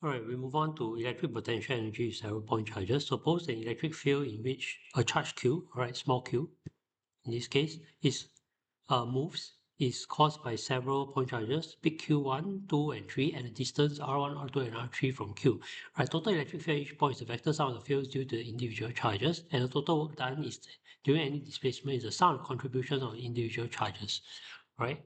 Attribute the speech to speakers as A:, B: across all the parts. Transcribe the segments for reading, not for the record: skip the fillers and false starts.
A: All right, we move on to electric potential energy with several point charges. Suppose an electric field in which a charge Q, all right, small q, in this case, is caused by several point charges, big Q1, 2, and 3, and a distance R1, R2, and R3 from Q. Right, total electric field each point is the vector sum of the fields due to the individual charges, and the total work done is during any displacement is the sum of contributions of individual charges. Right?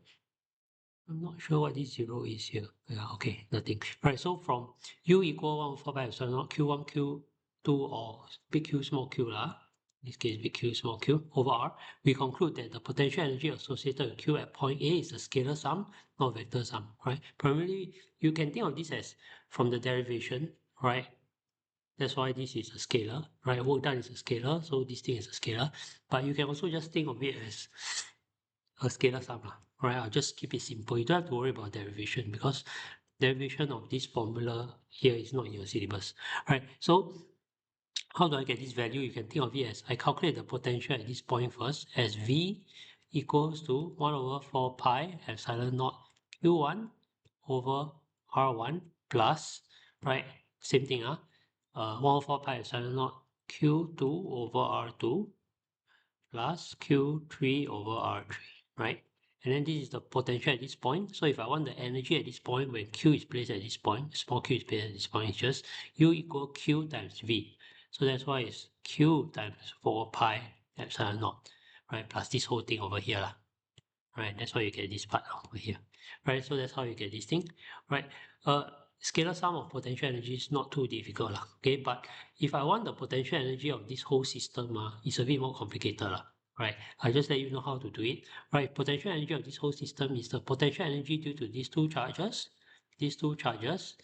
A: I'm not sure what this zero is here. Yeah, okay, nothing. Right, so from U equal 1/4 pi epsilon naught Q1, Q2, or big Q, small q lah, in this case big Q, small q, over R, we conclude that the potential energy associated with Q at point A is a scalar sum, not vector sum, right? Primarily, you can think of this as from the derivation, right? That's why this is a scalar, right? Work done is a scalar, so this thing is a scalar. But you can also just think of it as a scalar sum, right? I'll just keep it simple. You don't have to worry about derivation because derivation of this formula here is not in your syllabus, right? So how do I get this value? You can think of it as I calculate the potential at this point first as V equals to 1/4 pi epsilon naught Q1 over R1 plus, right? Same thing, 1/4 pi epsilon naught Q2 over R2 plus Q3 over R3, right? And then this is the potential at this point. So if I want the energy at this point, when Q is placed at this point, small q is placed at this point, it's just U equal Q times V. So that's why it's Q times 4 pi epsilon naught, right? Plus this whole thing over here, right? That's why you get this part over here, right? So that's how you get this thing, right? Scalar sum of potential energy is not too difficult, okay? But if I want the potential energy of this whole system, it's a bit more complicated, right? I'll just let you know how to do it, right? Potential energy of this whole system is the potential energy due to these two charges, and these two charges,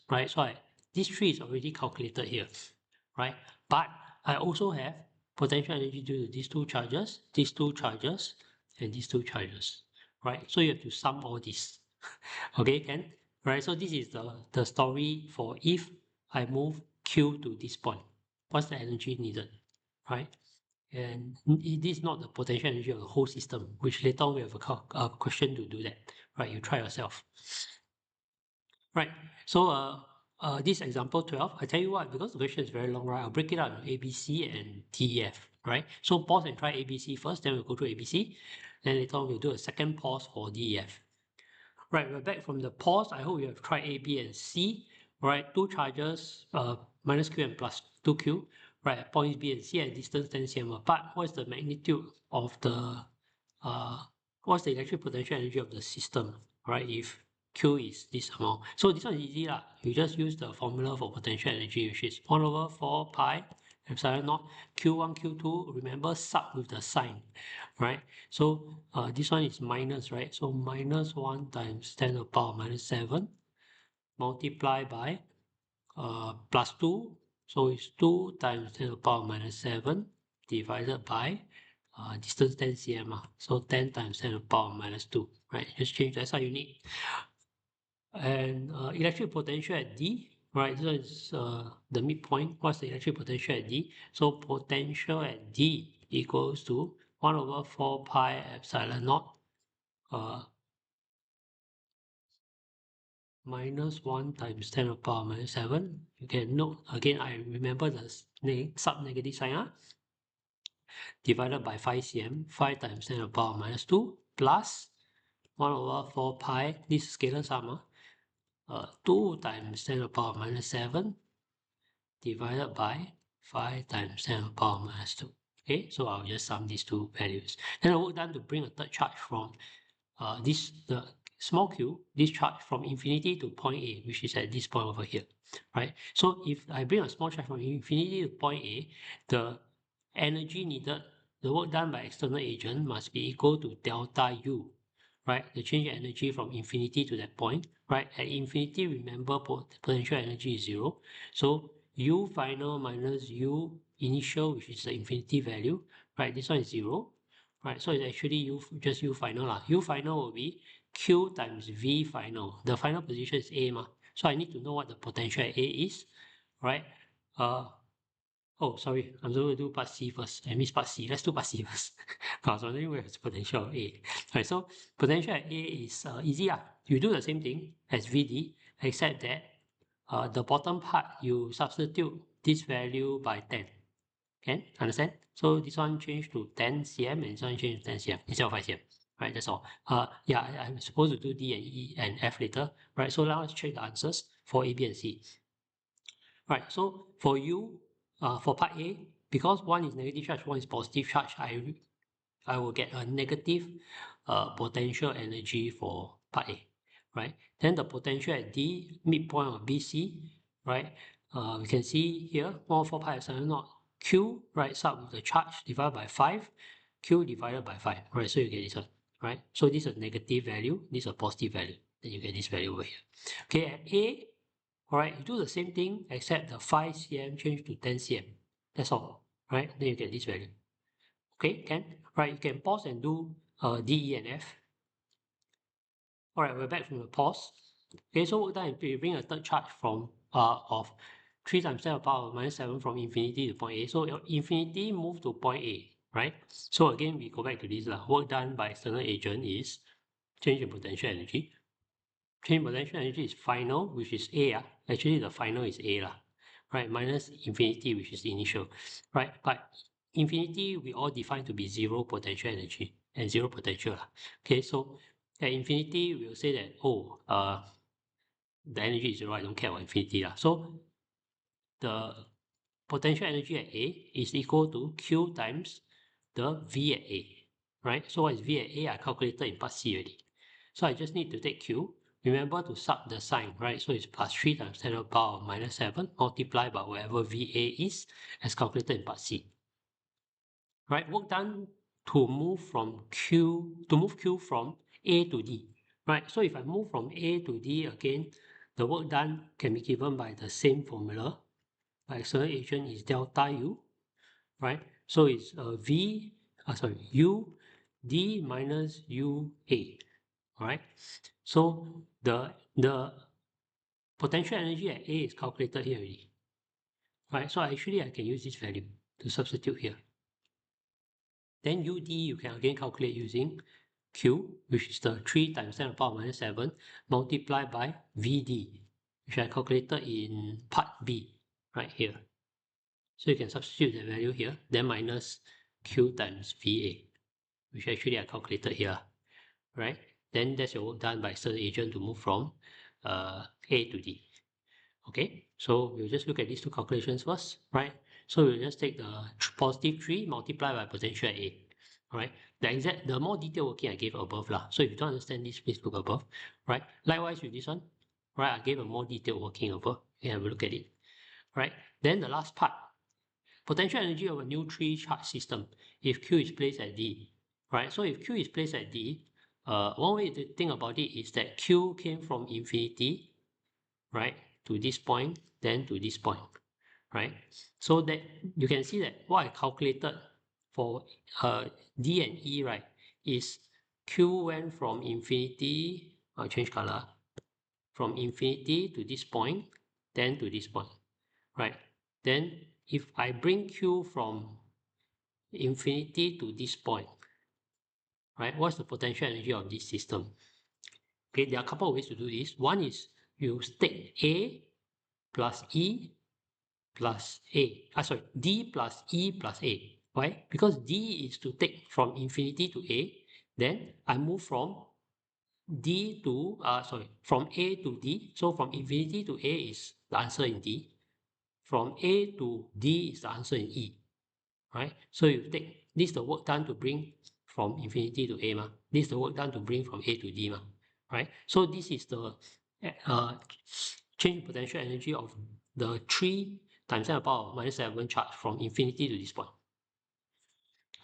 A: right? So this three is already calculated here, right? But I also have potential energy due to these two charges, and these two charges, right? So you have to sum all this, okay, can? Right, so this is the story for if I move Q to this point. What's the energy needed, right? And it is not the potential energy of the whole system, which later on we have a question to do that, right? You try yourself. Right, so this example 12, I tell you what, because the question is very long, right? I'll break it out into A, B, C, and D, E, F, right? So pause and try A, B, C first, then we'll go through A, B, C. Then later on we'll do a second pause for D, E, F. Right, we're back from the pause. I hope you have tried A, B, and C. Right, two charges, minus Q and plus 2Q, right, at points B and C at distance 10 cm apart. What's the magnitude of the, what's the electric potential energy of the system, right, if Q is this amount? So this one is easy, lah. You just use the formula for potential energy, which is 1/4 pi epsilon naught Q1, Q2. Remember, sub with the sign, right? So this one is minus, right? So minus 1 times 10 to the power minus 7 multiplied by plus 2. So it's 2 times 10 to the power minus 7 divided by distance 10 cm. So 10 times 10 to the power minus 2, right? Just change, that's how you need. And electric potential at D, right? This is the midpoint. What's the electric potential at D? So potential at D equals to 1/4 pi epsilon naught minus 1 times 10 to the power minus 7. You can note, again, I remember the sub-negative sign, divided by 5 cm, 5 times 10 to the power minus 2, plus 1/4 pi, this is scalar sum, 2 times 10 to the power minus 7, divided by 5 times 10 to the power minus 2. Okay, so I'll just sum these two values. Then I work done to bring a third charge from the small q, this charge from infinity to point A, which is at this point over here, right? So if I bring a small charge from infinity to point A, the energy needed, the work done by external agent must be equal to delta U, right? The change in energy from infinity to that point, right? At infinity, remember potential energy is 0. So U final minus U initial, which is the infinity value, right? This one is 0, right? So it's actually just U final lah. U final will be Q times V final. The final position is A, so I need to know what the potential at A is, right? Oh, sorry, I'm going to do part C first. I missed part C. Let's do part C first. I was wondering where is potential of A. Right, so potential at A is easy. You do the same thing as VD, except that the bottom part, you substitute this value by 10. Can understand? So this one change to 10 cm and this one change to 10 cm instead of 5 cm. Right, that's all. Yeah, I'm supposed to do D and E and F later. Right, so now let's check the answers for A, B, and C. Right, so for you, for part A, because one is negative charge, one is positive charge, I will get a negative potential energy for part A, right? Then the potential at D, midpoint of BC, right? We can see here, 1/4 pi epsilon naught Q, right? Start with the charge divided by 5, Q divided by 5, right? So you get this one, right? So this is a negative value, this is a positive value. Then you get this value over here. Okay, at A, all right, you do the same thing except the 5 cm change to 10 cm. That's all, right? Then you get this value. Okay, can? Right, you can pause and do D, E, and F. All right, we're back from the pause. Okay, so work done, we bring a third charge from of 3 times 10 to the power of minus 7 from infinity to point A. So your infinity move to point A, right? So again, we go back to this. Work done by external agent is change in potential energy. Change in potential energy is final, which is A. Actually, the final is A, right? Minus infinity, which is initial, right? But infinity, we all define to be zero potential energy and zero potential. Okay, so at infinity, we'll say that, oh, the energy is zero, I don't care about infinity. So the potential energy at A is equal to Q times the V at A, right? So what is V at A? I calculated in part C already. So I just need to take Q. Remember to sub the sign, right? So it's plus 3 times 10 to the power of minus 7 multiplied by whatever VA is as calculated in part C. Right? Work done to move Q from A to D. Right? So if I move from A to D again, the work done can be given by the same formula. By external agent is delta U, right? So it's U D minus UA, right? So the potential energy at A is calculated here already, right? So actually I can use this value to substitute here. Then UD you can again calculate using Q, which is the 3 times 10 to the power minus 7 multiplied by VD, which I calculated in part B, right here. So you can substitute the value here, then minus Q times VA, which actually I calculated here, right? Then that's your work done by external agent to move from A to D. Okay, so we'll just look at these two calculations first, right? So we'll just take the positive 3 multiplied by potential at A, right? The more detailed working I gave above lah. So if you don't understand this, please look above, right? Likewise with this one, right? I gave a more detailed working above. You can have a look at it, right? Then the last part, potential energy of a new 3-charge system if Q is placed at D, right? So if Q is placed at D, one way to think about it is that Q came from infinity, right, to this point, then to this point, right? So that you can see that what I calculated for D and E, right, is Q went from infinity, I'll change color, from infinity to this point, then to this point, right? Then if I bring Q from infinity to this point, right, what's the potential energy of this system? Okay, there are a couple of ways to do this. One is you take A plus E plus A. D plus E plus A. Why? Because D is to take from infinity to A. Then I move from D to, from A to D. So from infinity to A is the answer in D. From A to D is the answer in E. Right? So you take, this is the work done to bring from infinity to A. This is the work done to bring from A to D. Right? So this is the change potential energy of the 3 times 10 to the power of minus 7 charge from infinity to this point.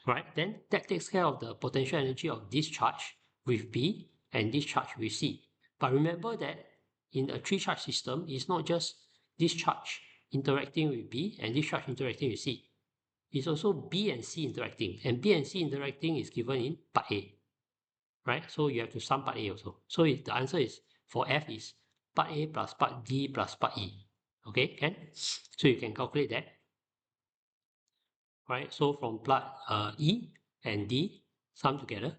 A: Right? Then that takes care of the potential energy of this charge with B and this charge with C. But remember that in a 3-charge system, it's not just this charge interacting with B and this charge interacting with C. It's also B and C interacting. And B and C interacting is given in part A. Right? So you have to sum part A also. So the answer is, for F is part A plus part D plus part E. Okay, can? So you can calculate that. right? So from plot E and D sum together,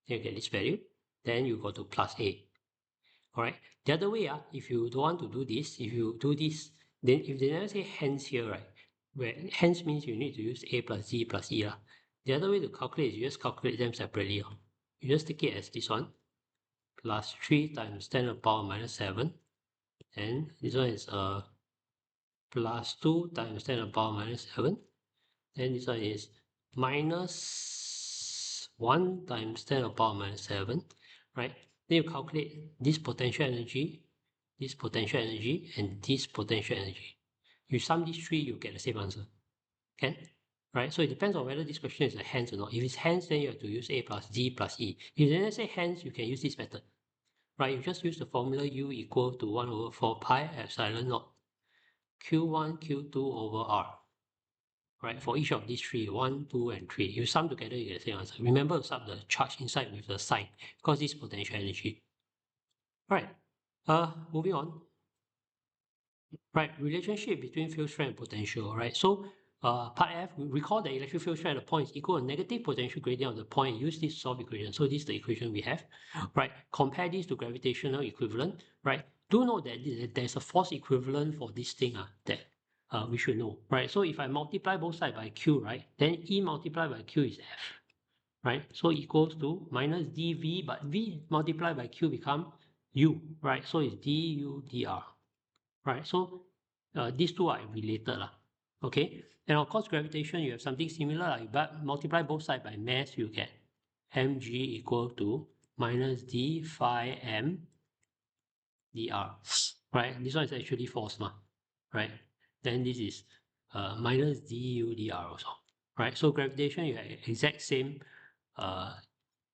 A: then you get this value. Then you go to plus A. All right. The other way, if you don't want to do this, if you do this, then if they never say hence here, right? Where hence means you need to use A plus Z plus E. The other way to calculate is you just calculate them separately. You just take it as this one, plus 3 times 10 to the power minus 7. And this one is plus 2 times 10 to the power minus 7. Then this one is minus 1 times 10 to the power minus 7, right? Then you calculate this potential energy, and this potential energy. You sum these three, you get the same answer. Can? Right? So it depends on whether this question is a hence or not. If it's hence, then you have to use A plus Z plus E. If they say hence, you can use this method. Right? You just use the formula U equal to 1 over 4 pi epsilon naught Q1, Q2 over R. Right, for each of these three, 1, 2, and 3, you sum together, you get the same answer. Remember to sub the charge inside with the sign, because this is potential energy. Right, moving on. Right, relationship between field strength and potential. Right, so part F, we recall the electric field strength at the point is equal to negative potential gradient of the point. Use this to solve equation. So this is the equation we have. Right, compare this to gravitational equivalent. Right, do note that there's a force equivalent for this thing that we should know, right? So if I multiply both sides by Q, right, then E multiplied by Q is F, right? So equals to minus dV, but V multiplied by Q become U, right? So it's du dr, right? So these two are related, okay? And of course, gravitation, you have something similar, but multiply both sides by mass, you get mg equal to minus d phi m dr, right? This one is actually force, right? Then this is minus du dr also, right? So gravitation, you have exact same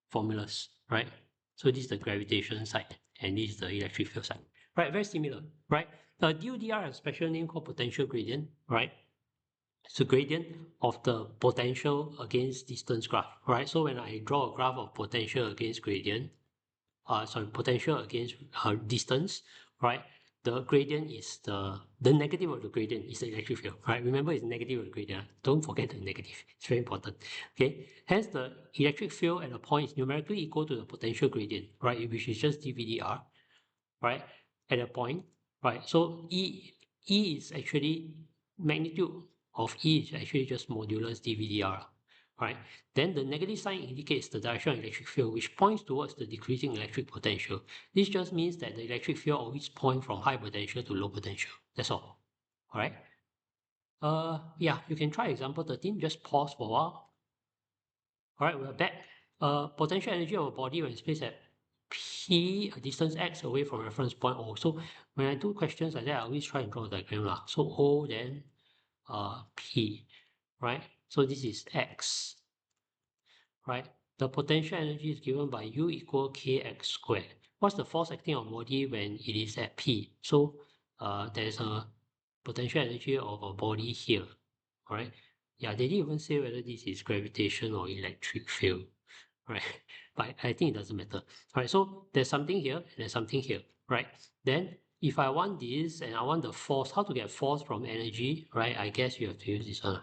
A: formulas, right? So this is the gravitation side, and this is the electric field side, right? Very similar, right? Du dr has a special name called potential gradient, right? It's a gradient of the potential against distance graph, right? So when I draw a graph of potential against gradient, potential against distance, right? The gradient is the negative of the gradient is the electric field, right? Remember, it's negative of the gradient. Don't forget the negative. It's very important. Okay. Hence, the electric field at a point is numerically equal to the potential gradient, right? Which is just dVdr, right? At a point, right? So E is actually magnitude of E is actually just modulus dVdr, right? Then the negative sign indicates the direction of electric field, which points towards the decreasing electric potential. This just means that the electric field always points from high potential to low potential. That's all. All right. Yeah, you can try example 13. Just pause for a while. All right, we're back. Potential energy of a body when it's placed at P, a distance x away from reference point O. So when I do questions like that, I always try and draw a diagram. So O, then P, right? So this is x, right? The potential energy is given by U equal kx squared. What's the force acting on body when it is at P? So there's a potential energy of a body here, all right? Yeah, they didn't even say whether this is gravitation or electric field, right? But I think it doesn't matter. All right, so there's something here and there's something here, right? Then if I want this and I want the force, how to get force from energy, right? I guess you have to use this one.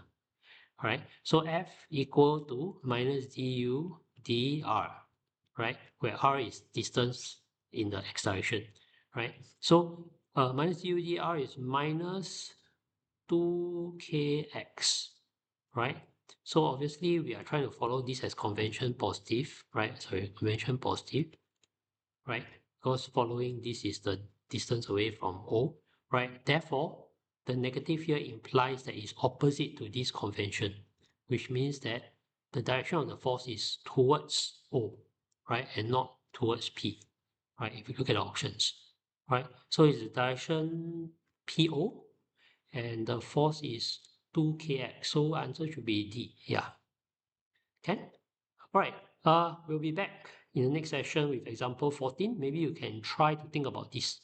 A: All right, so F equal to minus du dr, right? Where r is distance in the x direction, right? So minus du dr is minus 2kx, right? So obviously we are trying to follow this as convention positive, right? Sorry, convention positive, right? Because following this is the distance away from O, right? Therefore, the negative here implies that it's opposite to this convention, which means that the direction of the force is towards O, right? And not towards P, right? If you look at the options, right? So it's the direction PO, and the force is 2kx. So answer should be D. Yeah. Okay. All right. We'll be back in the next session with example 14. Maybe you can try to think about this.